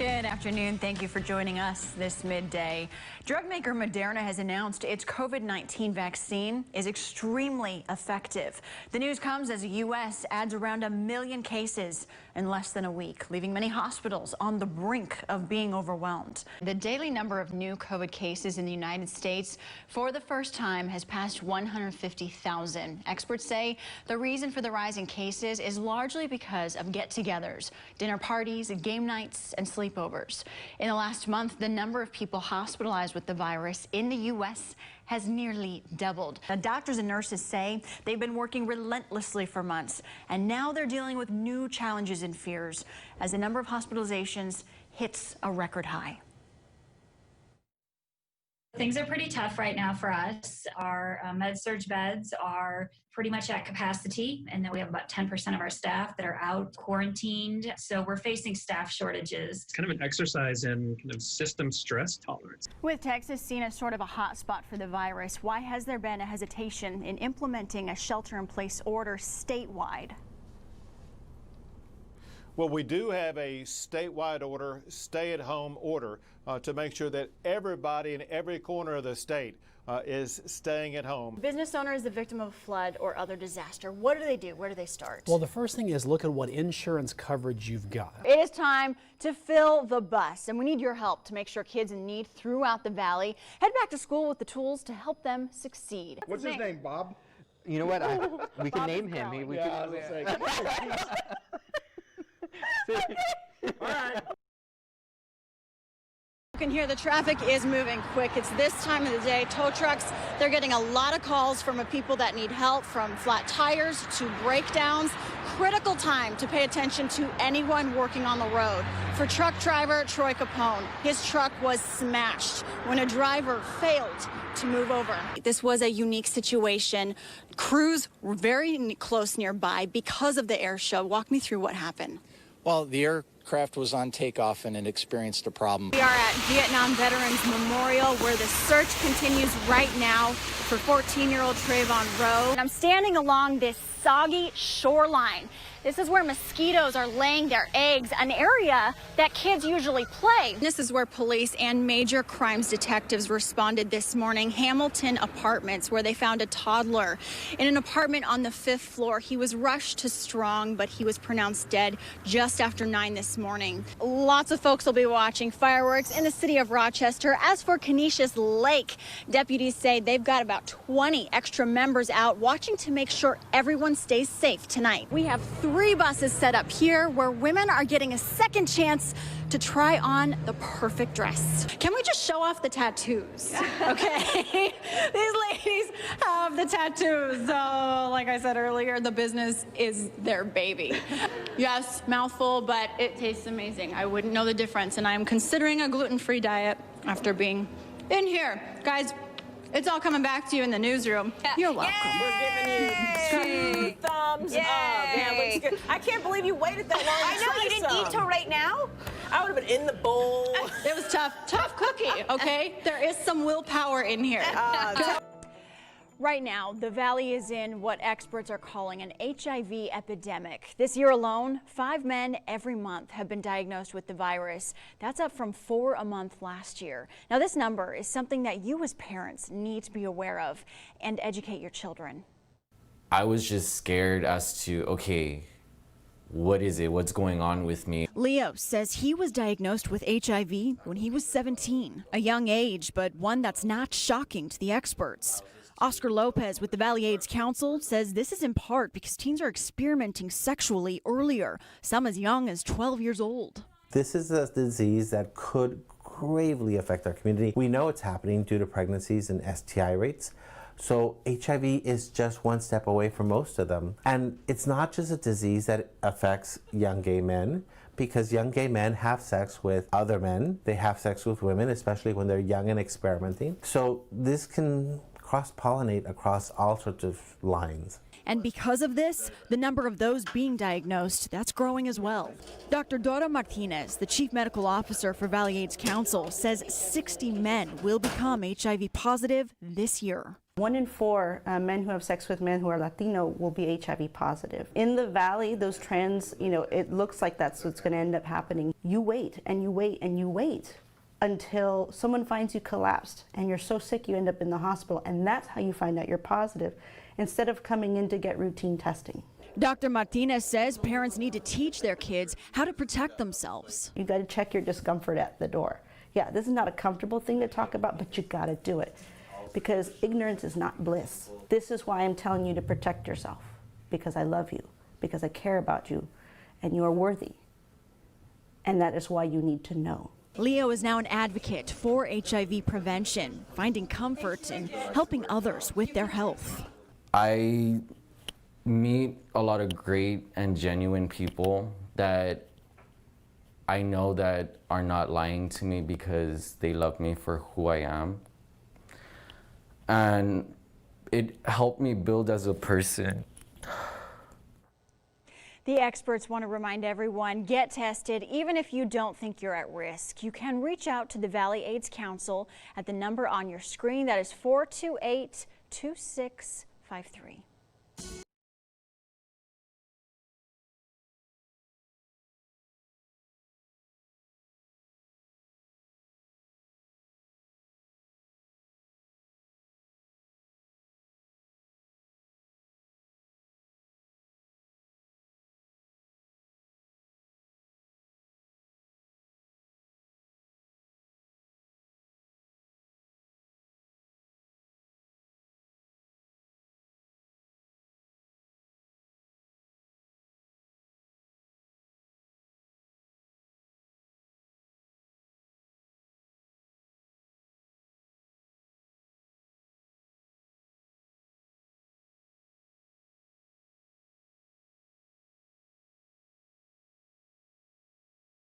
Good afternoon. Thank you for joining us this midday. Drug maker Moderna has announced its COVID-19 vaccine is extremely effective. The news comes as the U.S. adds around 1 million cases in less than a week, leaving many hospitals on the brink of being overwhelmed. The daily number of new COVID cases in the United States for the first time has passed 150,000. Experts say the reason for the rise in cases is largely because of get-togethers, dinner parties, game nights, and sleepovers. In the last month, the number of people hospitalized with the virus in the U.S. has nearly doubled. Now, doctors and nurses say they've been working relentlessly for months, and now they're dealing with new challenges and fears as the number of hospitalizations hits a record high. Things are pretty tough right now for us. Our med-surg beds are pretty much at capacity, and then we have about 10% of our staff that are out quarantined. So we're facing staff shortages. It's kind of an exercise in kind of system stress tolerance. With Texas seen as sort of a hot spot for the virus, why has there been a hesitation in implementing a shelter-in-place order statewide? Well, we do have a statewide order, stay-at-home order, to make sure that everybody in every corner of the state is staying at home. Business owner is the victim of a flood or other disaster. What do they do? Where do they start? Well, the first thing is look at what insurance coverage you've got. It is time to fill the bus, and we need your help to make sure kids in need throughout the valley head back to school with the tools to help them succeed. What's his name, Bob? You know what? We can name him. All right. You can hear the traffic is moving quick. It's this time of the day. Tow trucks, they're getting a lot of calls from people that need help, from flat tires to breakdowns. Critical time to pay attention to anyone working on the road. For truck driver Troy Capone, his truck was smashed when a driver failed to move over. This was a unique situation. Crews were very close nearby because of the air show. Walk me through what happened. Well, the aircraft was on takeoff and it experienced a problem. We are at Vietnam Veterans Memorial, where the search continues right now for 14-year-old Trayvon Rowe. And I'm standing along this soggy shoreline. This is where mosquitoes are laying their eggs, an area that kids usually play. This is where police and major crimes detectives responded this morning. Hamilton Apartments, where they found a toddler in an apartment on the 5th floor. He was rushed to Strong, but he was pronounced dead just after 9 this morning. Lots of folks will be watching fireworks in the city of Rochester. As for Canisius Lake, deputies say they've got about 20 extra members out watching to make sure everyone stays safe tonight. We have 3 buses set up here where women are getting a second chance to try on the perfect dress. Can we just show off the tattoos? Okay. These ladies have the tattoos. So, like I said earlier, the business is their baby. Yes, mouthful, but it tastes amazing. I wouldn't know the difference, and I am considering a gluten-free diet after being in here. Guys, it's all coming back to you in the newsroom. You're welcome. Yay! We're giving you 2 thumbs up. Yeah, looks good. I can't believe you waited that long. I know, you didn't eat till right now. I would have been in the bowl. It was tough. Tough cookie, okay? There is some willpower in here. Right now, the valley is in what experts are calling an HIV epidemic. This year alone, 5 men every month have been diagnosed with the virus. That's up from 4 a month last year. Now, this number is something that you as parents need to be aware of and educate your children. I was just scared as to, okay, what is it? What's going on with me? Leo says he was diagnosed with HIV when he was 17, a young age, but one that's not shocking to the experts. Oscar Lopez with the Valley AIDS Council says this is in part because teens are experimenting sexually earlier, some as young as 12 years old. This is a disease that could gravely affect our community. We know it's happening due to pregnancies and STI rates. So HIV is just one step away from most of them. And it's not just a disease that affects young gay men, because young gay men have sex with other men. They have sex with women, especially when they're young and experimenting. So this can cross-pollinate across all sorts of lines. And because of this, the number of those being diagnosed, that's growing as well. Dr. Dora Martinez, the chief medical officer for Valley AIDS Council, says 60 men will become HIV positive this year. 1 in 4 men who have sex with men who are Latino will be HIV positive. In the valley, those trends, it looks like that's what's going to end up happening. You wait and you wait and you wait until someone finds you collapsed and you're so sick you end up in the hospital, and that's how you find out you're positive, instead of coming in to get routine testing. Dr. Martinez says parents need to teach their kids how to protect themselves. You got to check your discomfort at the door. Yeah, this is not a comfortable thing to talk about, but you got to do it, because ignorance is not bliss. This is why I'm telling you to protect yourself, because I love you, because I care about you, and you are worthy. And that is why you need to know. Leo is now an advocate for HIV prevention, finding comfort in helping others with their health. I meet a lot of great and genuine people that I know that are not lying to me because they love me for who I am. And it helped me build as a person. The experts want to remind everyone, get tested even if you don't think you're at risk. You can reach out to the Valley AIDS Council at the number on your screen. That is 428-2653.